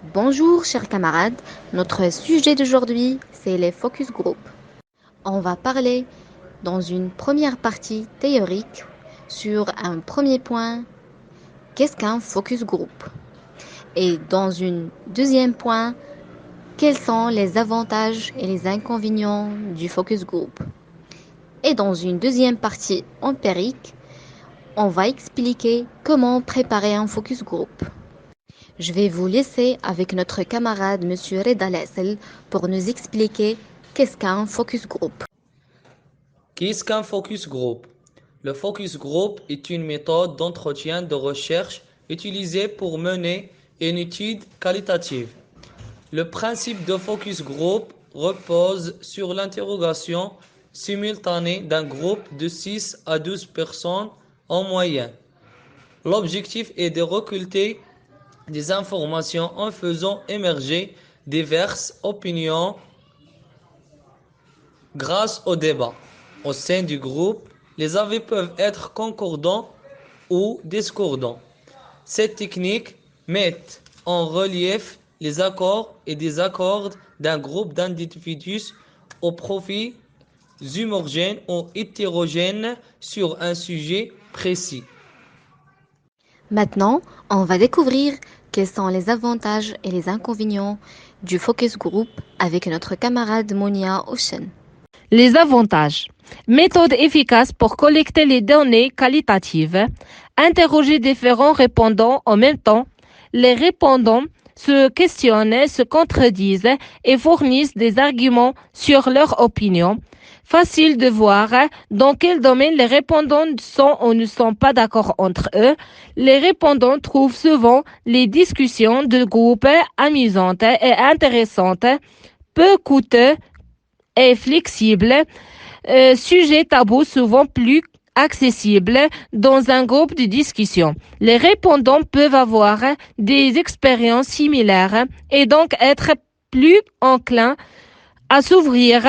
Bonjour chers camarades, notre sujet d'aujourd'hui c'est les focus group. On va parler dans une première partie théorique sur un premier point, qu'est-ce qu'un focus group? Et dans une deuxième point, quels sont les avantages et les inconvénients du focus group? Et dans une deuxième partie empirique, on va expliquer comment préparer un focus group. Je vais vous laisser avec notre camarade Monsieur Reda Lessel pour nous expliquer qu'est-ce qu'un focus group. Qu'est-ce qu'un focus group? Le focus group est une méthode d'entretien de recherche utilisée pour mener une étude qualitative. Le principe de focus group repose sur l'interrogation simultanée d'un groupe de 6 à 12 personnes en moyenne. L'objectif est de recueillir des informations en faisant émerger diverses opinions grâce au débat. Au sein du groupe, les avis peuvent être concordants ou discordants. Cette technique met en relief les accords et désaccords d'un groupe d'individus au profit homogène ou hétérogène sur un sujet précis. Maintenant, on va découvrir quels sont les avantages et les inconvénients du focus group avec notre camarade Monia Ocean. Les avantages. Méthode efficace pour collecter les données qualitatives. Interroger différents répondants en même temps. Les répondants se questionnent, se contredisent et fournissent des arguments sur leur opinion. Facile de voir dans quel domaine les répondants sont ou ne sont pas d'accord entre eux. Les répondants trouvent souvent les discussions de groupe amusantes et intéressantes, peu coûteuses et flexible, sujet tabou souvent plus accessible dans un groupe de discussion. Les répondants peuvent avoir des expériences similaires et donc être plus enclins à s'ouvrir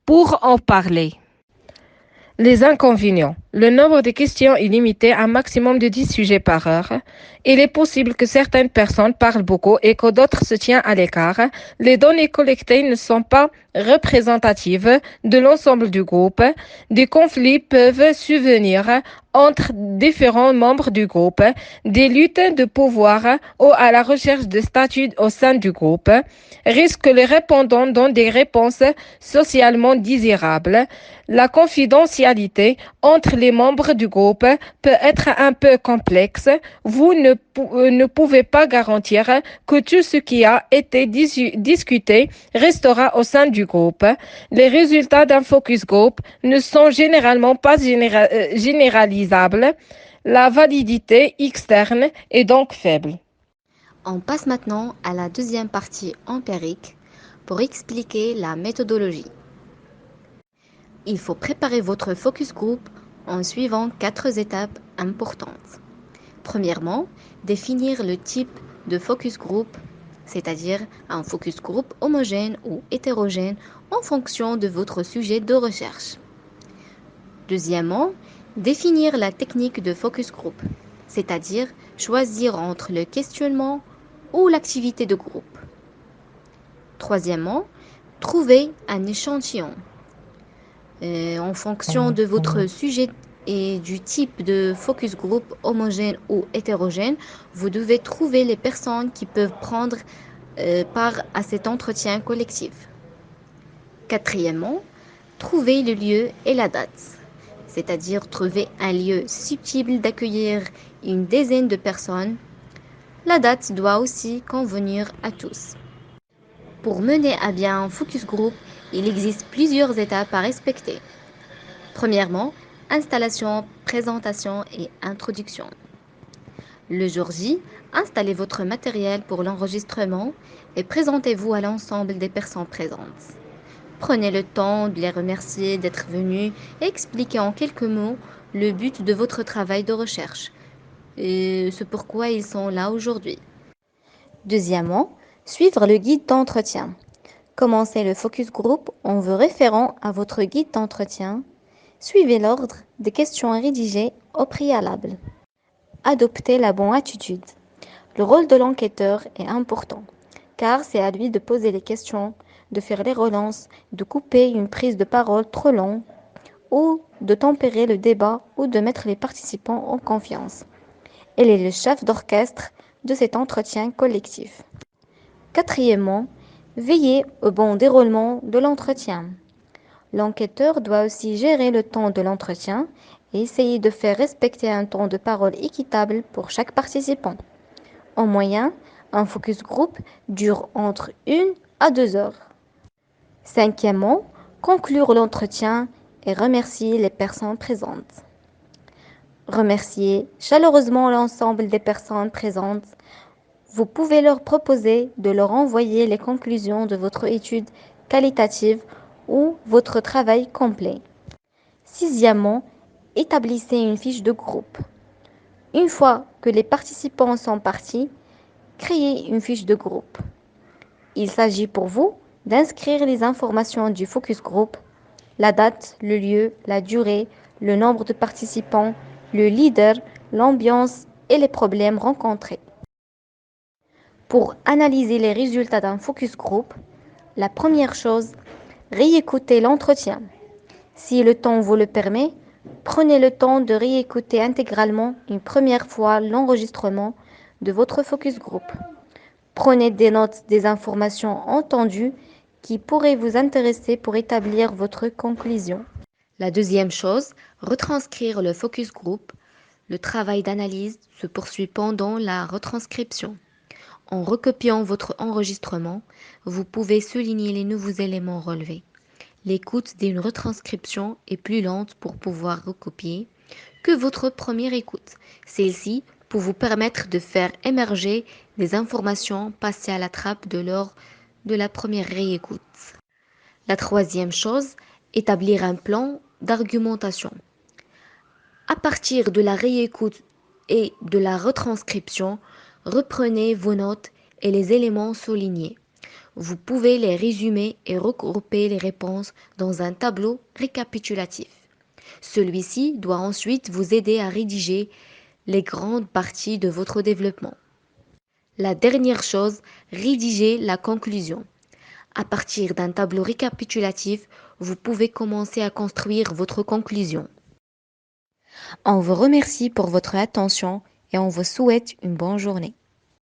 pour en parler. Les inconvénients. Le nombre de questions est limité à un maximum de 10 sujets par heure. Il est possible que certaines personnes parlent beaucoup et que d'autres se tiennent à l'écart. Les données collectées ne sont pas représentatives de l'ensemble du groupe. Des conflits peuvent survenir entre différents membres du groupe, des luttes de pouvoir ou à la recherche de statut au sein du groupe, risque que les répondants donnent des réponses socialement désirables. La confidentialité entre les membres du groupe peut être un peu complexe. Vous ne pouvez pas garantir que tout ce qui a été discuté restera au sein du groupe. Les résultats d'un focus group ne sont généralement pas généralisables. La validité externe est donc faible. On passe maintenant à la deuxième partie empirique pour expliquer la méthodologie. Il faut préparer votre focus group en suivant 4 étapes importantes. Premièrement, définir le type de focus group, c'est-à-dire un focus group homogène ou hétérogène en fonction de votre sujet de recherche. Deuxièmement, définir la technique de focus group, c'est-à-dire choisir entre le questionnement ou l'activité de groupe. Troisièmement, trouver un échantillon. En fonction de votre sujet et du type de focus group homogène ou hétérogène, vous devez trouver les personnes qui peuvent prendre part à cet entretien collectif. Quatrièmement, trouver le lieu et la date, c'est-à-dire trouver un lieu susceptible d'accueillir une dizaine de personnes. La date doit aussi convenir à tous. Pour mener à bien un focus group, il existe plusieurs étapes à respecter. Premièrement, installation, présentation et introduction. Le jour J, installez votre matériel pour l'enregistrement et présentez-vous à l'ensemble des personnes présentes. Prenez le temps de les remercier d'être venus et expliquez en quelques mots le but de votre travail de recherche et ce pourquoi ils sont là aujourd'hui. Deuxièmement, suivre le guide d'entretien. Commencez le focus group en vous référant à votre guide d'entretien. Suivez l'ordre des questions rédigées au préalable. Adoptez la bonne attitude. Le rôle de l'enquêteur est important. car c'est à lui de poser les questions, de faire les relances, de couper une prise de parole trop longue, ou de tempérer le débat ou de mettre les participants en confiance. Elle est le chef d'orchestre de cet entretien collectif. Quatrièmement, veillez au bon déroulement de l'entretien. L'enquêteur doit aussi gérer le temps de l'entretien et essayer de faire respecter un temps de parole équitable pour chaque participant. En moyenne, un focus group dure entre 1 à 2 heures. Cinquièmement, conclure l'entretien et remercier les personnes présentes. Remerciez chaleureusement l'ensemble des personnes présentes. Vous pouvez leur proposer de leur envoyer les conclusions de votre étude qualitative ou votre travail complet. Sixièmement, établissez une fiche de groupe. Une fois que les participants sont partis, créez une fiche de groupe. Il s'agit pour vous d'inscrire les informations du focus group, la date, le lieu, la durée, le nombre de participants, le leader, l'ambiance et les problèmes rencontrés. Pour analyser les résultats d'un focus group, la première chose, réécoutez l'entretien. Si le temps vous le permet, prenez le temps de réécouter intégralement une première fois l'enregistrement de votre focus group. Prenez des notes des informations entendues qui pourraient vous intéresser pour établir votre conclusion. La deuxième chose, retranscrire le focus group. Le travail d'analyse se poursuit pendant la retranscription. En recopiant votre enregistrement, vous pouvez souligner les nouveaux éléments relevés. L'écoute d'une retranscription est plus lente pour pouvoir recopier que votre première écoute. Celle-ci peut vous permettre de faire émerger des informations passées à la trappe lors de la première réécoute. La troisième chose, établir un plan d'argumentation. À partir de la réécoute et de la retranscription, reprenez vos notes et les éléments soulignés. Vous pouvez les résumer et regrouper les réponses dans un tableau récapitulatif. Celui-ci doit ensuite vous aider à rédiger les grandes parties de votre développement. La dernière chose, rédiger la conclusion. À partir d'un tableau récapitulatif, vous pouvez commencer à construire votre conclusion. On vous remercie pour votre attention et on vous souhaite une bonne journée.